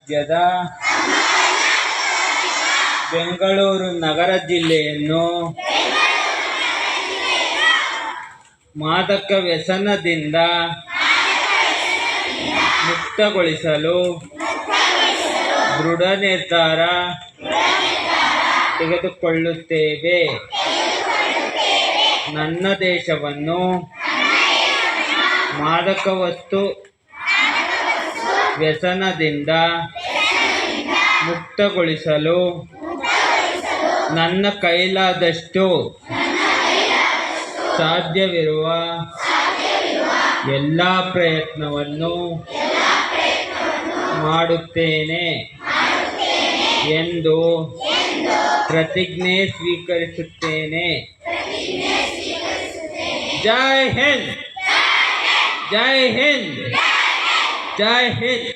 ರಾಜ್ಯದ ಬೆಂಗಳೂರು ನಗರ ಜಿಲ್ಲೆಯನ್ನು ಮಾದಕ ವ್ಯಸನದಿಂದ ಮುಕ್ತಗೊಳಿಸಲು ದೃಢ ನಿರ್ಧಾರ ತೆಗೆದುಕೊಳ್ಳುತ್ತೇವೆ. ನನ್ನ ದೇಶವನ್ನು ಮಾದಕ ವಸ್ತು ವ್ಯಸನದಿಂದ ಮುಕ್ತಗೊಳಿಸಲು ನನ್ನ ಕೈಲಾದಷ್ಟು ಸಾಧ್ಯವಿರುವ ಎಲ್ಲ ಪ್ರಯತ್ನವನ್ನು ಮಾಡುತ್ತೇನೆ ಎಂದು ಪ್ರತಿಜ್ಞೆ ಸ್ವೀಕರಿಸುತ್ತೇನೆ. ಜೈ ಹಿಂದ್, ಜೈ ಹಿಂದ್, ಜೈ ಹಿಂದ್.